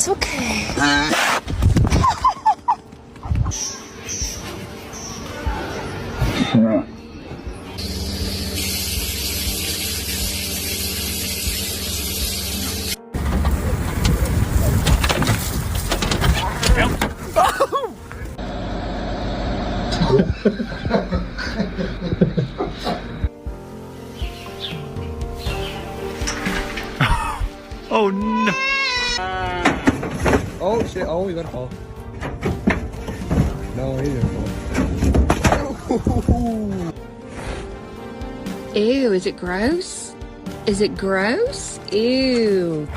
It's okay. Oh no! Oh shit, oh, you gotta fall. No, he didn't fall. Ew, is it gross? Is it gross? Ew.